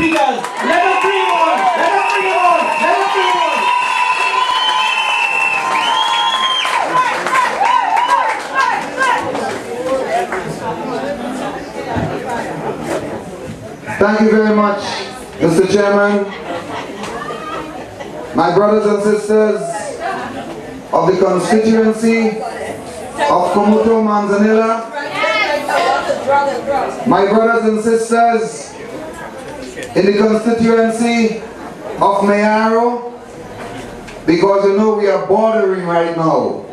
speakers. Let us bring him on. Let us bring him on. Let us bring him on. Thank you very much, Mr. Chairman. My brothers and sisters of the constituency of Kumuto Manzanilla, my brothers and sisters in the constituency of Mayaro, because you know we are bordering right now.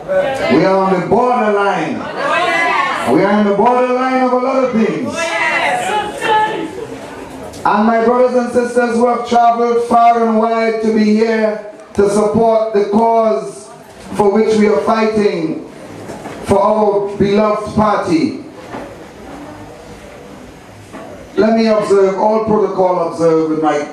We are on the borderline. We are on the borderline of a lot of things. And my brothers and sisters who have traveled far and wide to be here to support the cause for which we are fighting for our beloved party. Let me observe, all protocol observed with my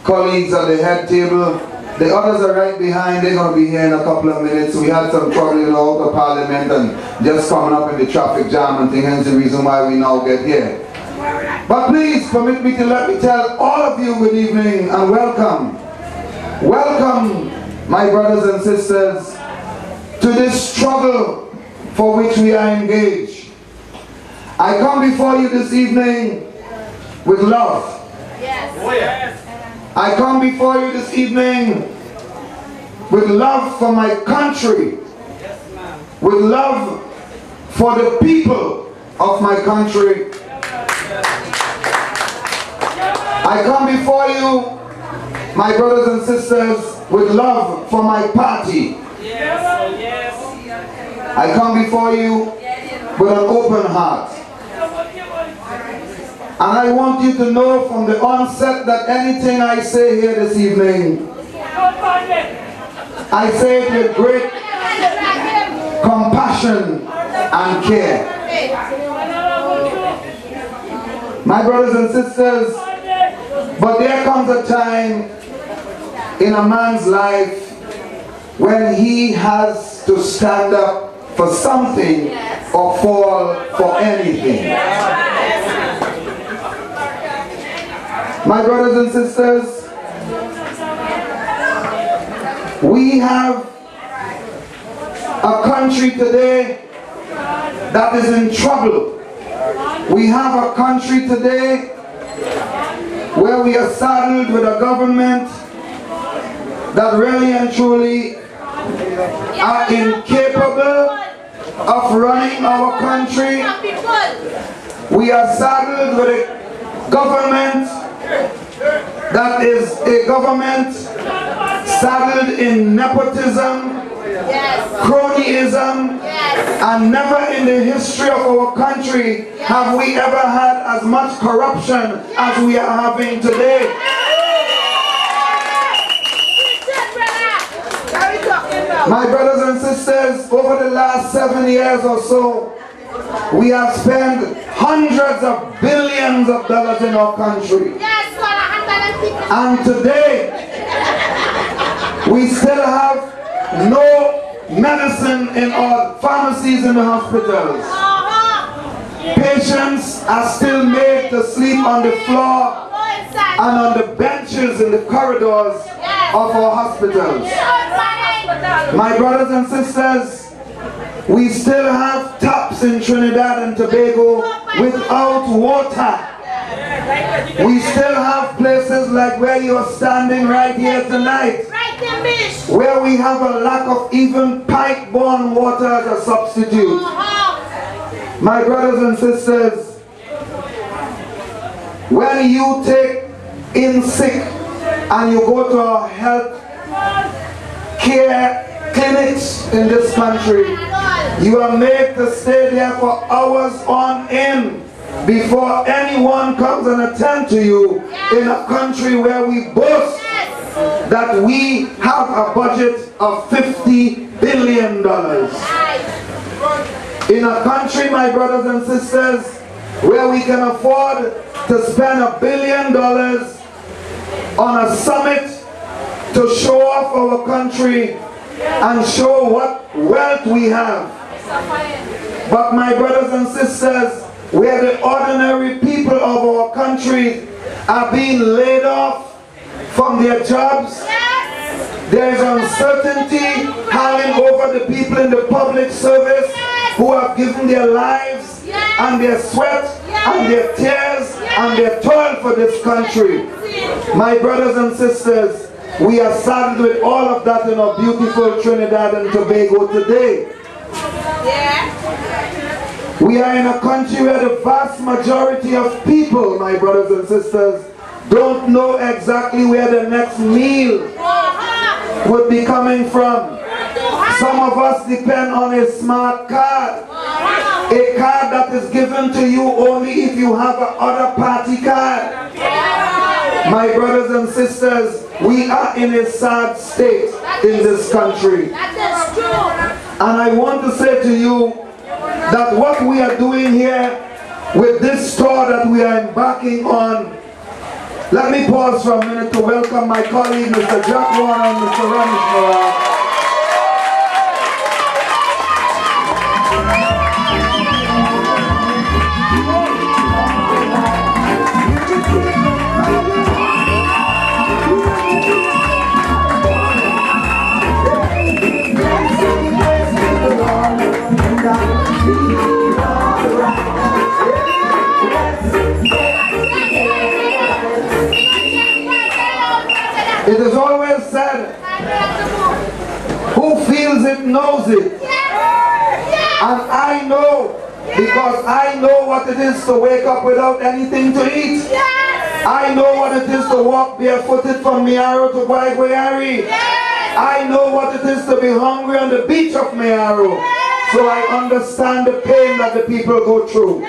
colleagues at the head table. The others are right behind, they're going to be here in a couple of minutes. We had some trouble in the outer parliament and just coming up in the traffic jam and things, hence the reason why we now get here. But please permit me to let me tell all of you good evening and welcome. Welcome, my brothers and sisters, to this struggle for which we are engaged. I come before you this evening with love. Yes. Oh, yes. I come before you this evening with love for my country, with love for the people of my country. I come before you, my brothers and sisters, with love for my party. I come before you with an open heart. And I want you to know from the onset that anything I say here this evening, I say it with great compassion and care. My brothers and sisters, but there comes a time in a man's life when he has to stand up for something or fall for anything. My brothers and sisters, we have a country today that is in trouble. We have a country today where we are saddled with a government that really and truly are incapable of running our country. We are saddled with a government that is a government saddled in nepotism, cronyism, and never in the history of our country have we ever had as much corruption as we are having today. My brothers and sisters, over the last 7 years or so, we have spent hundreds of billions of dollars in our country. And today, we still have no medicine in our pharmacies and the hospitals. Patients are still made to sleep on the floor and on the benches in the corridors of our hospitals. My brothers and sisters, we still have taps in Trinidad and Tobago without water. We still have places like where you are standing right here tonight, where we have a lack of even pipe-borne water as a substitute. My brothers and sisters, when you take in sick and you go to our health care clinics in this country, you are made to stay there for hours on end before anyone comes and attend to you in a country where we boast that we have a budget of $50 billion. In a country, my brothers and sisters, where we can afford to spend $1 billion on a summit to show off our country and show what wealth we have. But my brothers and sisters, where the ordinary people of our country are being laid off from their jobs. There is uncertainty hanging over the people in the public service who have given their lives and their sweat and their tears and their toil for this country. My brothers and sisters, we are saddened with all of that in our beautiful Trinidad and Tobago today. We are in a country where the vast majority of people, my brothers and sisters, don't know exactly where the next meal would be coming from. Some of us depend on a smart card. A card that is given to you only if you have an other party card. My brothers and sisters, we are in a sad state in this country. And I want to say to you that what we are doing here with this store that we are embarking on, let me pause for a minute to welcome my colleague, Mr. Jack Warner and Mr. Ramesh Moran. It is always said, who feels it knows it. And I know, because I know what it is to wake up without anything to eat. I know what it is to walk barefooted from Miaro to Guayguayari. I know what it is to be hungry on the beach of Miaro. So I understand the pain that the people go through.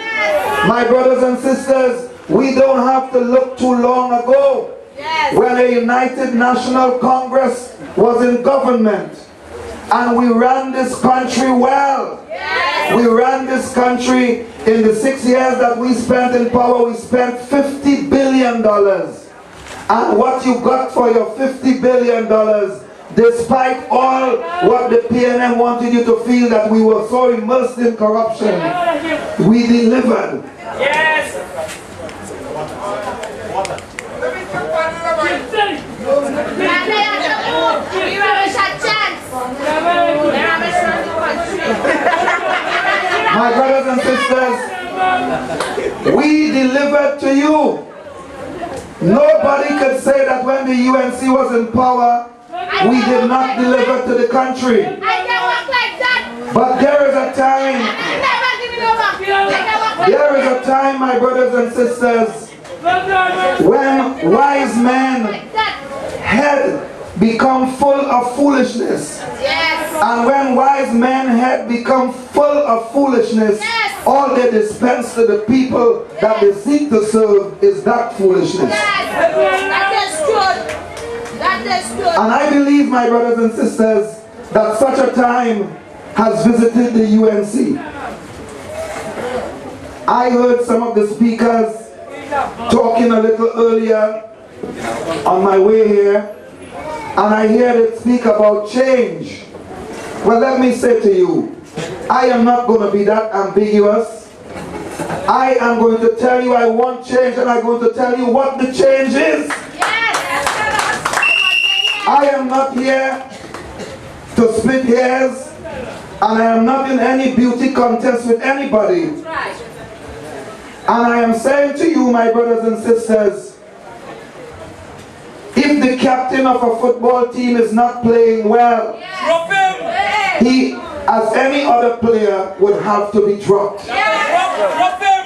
My brothers and sisters, we don't have to look too long ago when a United National Congress was in government and we ran this country well. We ran this country in the 6 years that we spent in power. We spent $50 billion. And what you got for your $50 billion, despite all what the PNM wanted you to feel that we were so immersed in corruption, we delivered. My brothers and sisters, we delivered to you. Nobody could say that when the UNC was in power, we did not deliver to the country. But there is a time, my brothers and sisters, when wise men had become full of foolishness. And when wise men had become full of foolishness, all they dispense to the people that they seek to serve is that foolishness. And I believe, my brothers and sisters, that such a time has visited the UNC. I heard some of the speakers talking a little earlier on my way here, and I heard it speak about change. Well, let me say to you, I am not going to be that ambiguous. I am going to tell you I want change, and I'm going to tell you what the change is. I am not here to split hairs, and I am not in any beauty contest with anybody. And I am saying to you, my brothers and sisters, if the captain of a football team is not playing well, he, as any other player, would have to be dropped.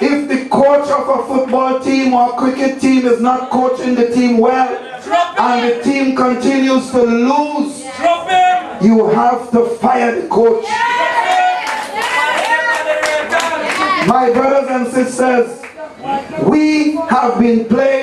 If the coach of a football team or a cricket team is not coaching the team well, and the team continues to lose, you have to fire the coach. My brothers and sisters, we have been playing